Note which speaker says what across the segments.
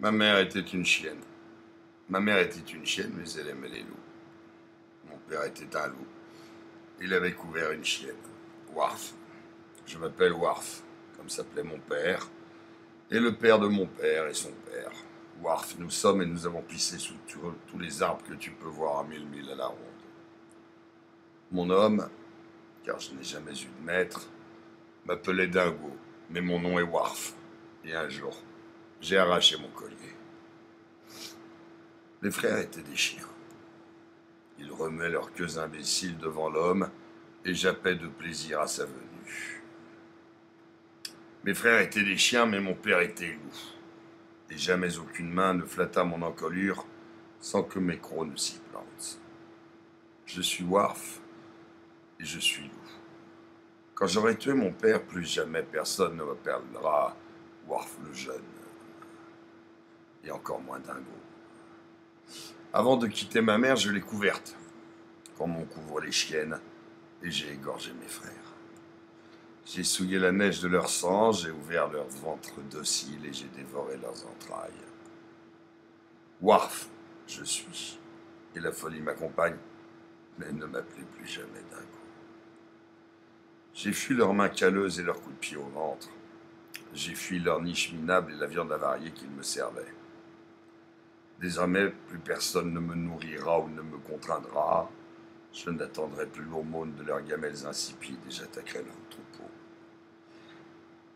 Speaker 1: Ma mère était une chienne. Ma mère était une chienne, mais elle aimait les loups. Mon père était un loup. Il avait couvert une chienne. Warf. Je m'appelle Warf, comme s'appelait mon père, et le père de mon père et son père. Warf, nous sommes et nous avons pissé sous tous les arbres que tu peux voir à 1000 milles à la ronde. Mon homme, car je n'ai jamais eu de maître, m'appelait Dingo, mais mon nom est Warf. Et un jour, j'ai arraché mon collier. Les frères étaient des chiens. Ils remuaient leurs queues imbéciles devant l'homme et jappaient de plaisir à sa venue. Mes frères étaient des chiens, mais mon père était loup. Et jamais aucune main ne flatta mon encolure sans que mes crocs ne s'y plantent. Je suis Warf et je suis loup. Quand j'aurai tué mon père, plus jamais personne ne m'appellera Warf le jeune. Et encore moins Dingo. Avant de quitter ma mère, je l'ai couverte, comme on couvre les chiennes, et j'ai égorgé mes frères. J'ai souillé la neige de leur sang, j'ai ouvert leur ventre docile et j'ai dévoré leurs entrailles. Warf, je suis, et la folie m'accompagne, mais ne m'appelez plus jamais Dingo. J'ai fui leurs mains calleuses et leurs coups de pied au ventre. J'ai fui leur niche minable et la viande avariée qu'ils me servaient. Désormais, plus personne ne me nourrira ou ne me contraindra. Je n'attendrai plus l'aumône de leurs gamelles insipides et j'attaquerai leur troupeau.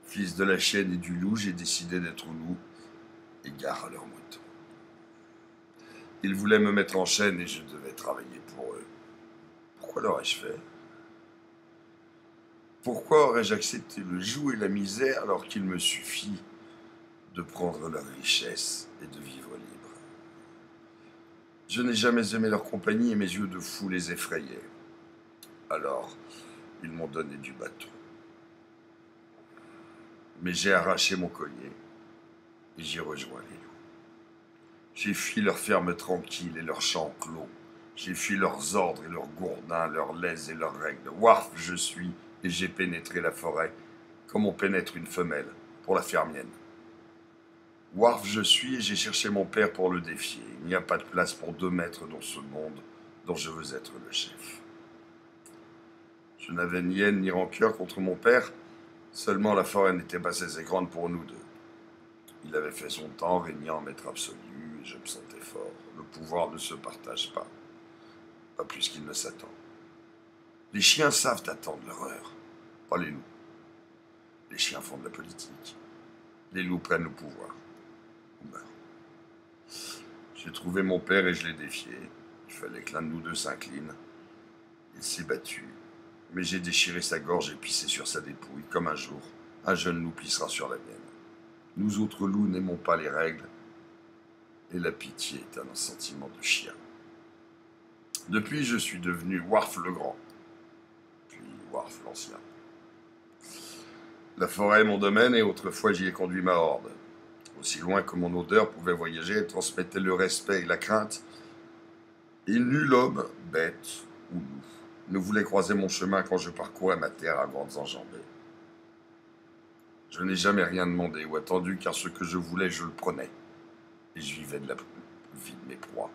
Speaker 1: Fils de la chienne et du loup, j'ai décidé d'être loup et gare à leurs moutons. Ils voulaient me mettre en chaîne et je devais travailler pour eux. Pourquoi l'aurais-je fait? Pourquoi aurais-je accepté le joug et la misère alors qu'il me suffit de prendre leur richesse et de vivre libre? Je n'ai jamais aimé leur compagnie et mes yeux de fou les effrayaient. Alors, ils m'ont donné du bâton. Mais j'ai arraché mon collier et j'ai rejoint les loups. J'ai fui leurs fermes tranquilles et leurs champs clos. J'ai fui leurs ordres et leurs gourdins, leurs laises et leurs règles. Warf, je suis, et j'ai pénétré la forêt comme on pénètre une femelle pour la faire mienne. Warf, je suis, et j'ai cherché mon père pour le défier. Il n'y a pas de place pour 2 maîtres dans ce monde dont je veux être le chef. Je n'avais ni haine ni rancœur contre mon père, seulement la forêt n'était pas assez grande pour nous deux. Il avait fait son temps, régnant en maître absolu, et je me sentais fort. Le pouvoir ne se partage pas plus qu'il ne s'attend. Les chiens savent attendre leur heure, pas les loups. Les chiens font de la politique. Les loups prennent le pouvoir. On meurt. J'ai trouvé mon père et je l'ai défié. Il fallait que l'un de nous deux s'incline. Il s'est battu, mais j'ai déchiré sa gorge et pissé sur sa dépouille, comme un jour, un jeune loup pissera sur la mienne. Nous autres loups n'aimons pas les règles, et la pitié est un sentiment de chien. Depuis, je suis devenu Warf le Grand, puis Warf l'Ancien. La forêt est mon domaine et autrefois j'y ai conduit ma horde. Aussi loin que mon odeur pouvait voyager, elle transmettait le respect et la crainte, et nul homme, bête ou loup, ne voulait croiser mon chemin quand je parcourais ma terre à grandes enjambées. Je n'ai jamais rien demandé ou attendu, car ce que je voulais, je le prenais, et je vivais de la vie de mes proies.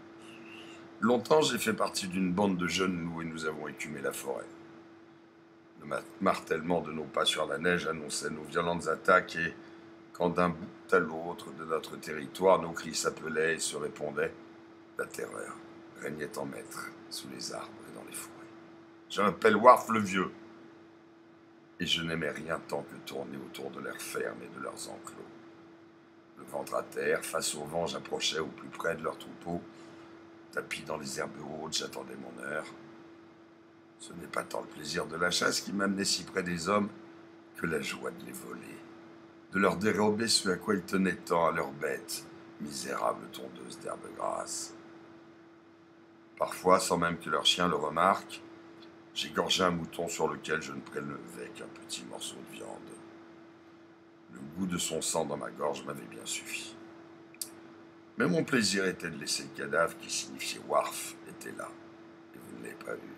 Speaker 1: Longtemps, j'ai fait partie d'une bande de jeunes loups et nous avons écumé la forêt. Le martèlement de nos pas sur la neige annonçait nos violentes attaques et, quand d'un bout à l'autre de notre territoire, nos cris s'appelaient et se répondaient, la terreur régnait en maître sous les arbres et dans les forêts. Je m'appelle Warf le Vieux, et je n'aimais rien tant que tourner autour de leurs fermes et de leurs enclos. Le ventre à terre, face au vent, j'approchais au plus près de leur troupeau. Tapis dans les herbes hautes, j'attendais mon heure. Ce n'est pas tant le plaisir de la chasse qui m'amenait si près des hommes que la joie de les voler, de leur dérober ce à quoi ils tenaient tant à leurs bêtes, misérables tondeuses d'herbes grasses. Parfois, sans même que leurs chiens le remarquent, j'égorgeais un mouton sur lequel je ne prélevais qu'un petit morceau de viande. Le goût de son sang dans ma gorge m'avait bien suffi. Mais mon plaisir était de laisser le cadavre qui signifiait Warf était là, et vous ne l'avez pas vu.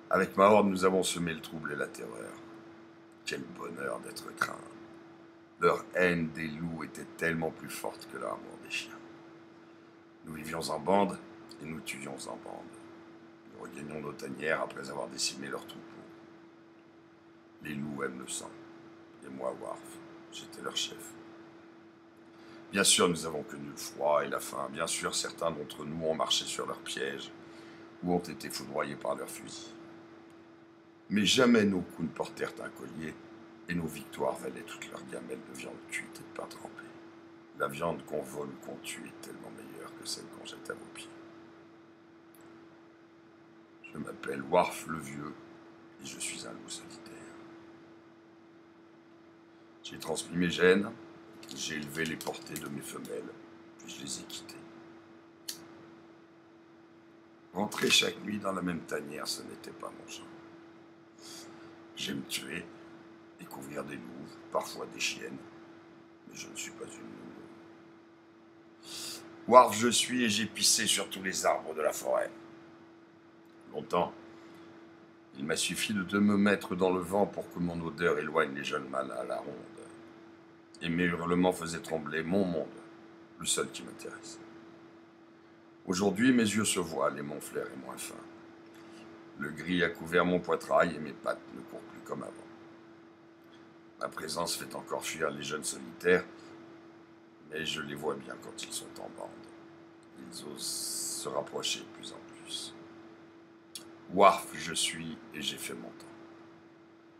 Speaker 1: Avec ma horde, nous avons semé le trouble et la terreur. Quel bonheur d'être craint. Leur haine des loups était tellement plus forte que leur amour des chiens. Nous vivions en bande et nous tuions en bande. Nous regagnions nos tanières après avoir décimé leurs troupeaux. Les loups aiment le sang. Et moi, Warf, j'étais leur chef. Bien sûr, nous avons connu le froid et la faim. Bien sûr, certains d'entre nous ont marché sur leurs pièges ou ont été foudroyés par leurs fusils. Mais jamais nos coups ne portèrent un collier et nos victoires valaient toutes leurs gamelles de viande cuite et de pain trempé. La viande qu'on vole ou qu'on tue est tellement meilleure que celle qu'on jette à vos pieds. Je m'appelle Warf le Vieux et je suis un loup solitaire. J'ai transmis mes gènes, j'ai élevé les portées de mes femelles, puis je les ai quittées. Rentrer chaque nuit dans la même tanière, ce n'était pas mon genre. J'aime tuer, découvrir des loups, parfois des chiennes, mais je ne suis pas une loup. Warf je suis et j'ai pissé sur tous les arbres de la forêt. Longtemps, il m'a suffi de me mettre dans le vent pour que mon odeur éloigne les jeunes mâles à la ronde. Et mes hurlements faisaient trembler mon monde, le seul qui m'intéresse. Aujourd'hui, mes yeux se voilent et mon flair est moins fin. Le gris a couvert mon poitrail et mes pattes ne courent plus comme avant. Ma présence fait encore fuir les jeunes solitaires, mais je les vois bien quand ils sont en bande. Ils osent se rapprocher de plus en plus. Warf je suis et j'ai fait mon temps.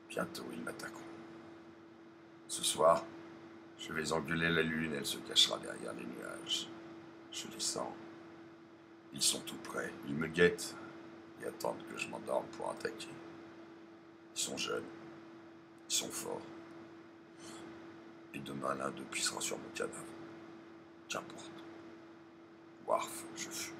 Speaker 1: Bientôt ils m'attaqueront. Ce soir, je vais engueuler la lune, elle se cachera derrière les nuages. Je les sens. Ils sont tout près, ils me guettent et attendent que je m'endorme pour attaquer. Ils sont jeunes, ils sont forts. Et demain, l'un d'eux pissera sur mon cadavre. Qu'importe. Warf, je fuis.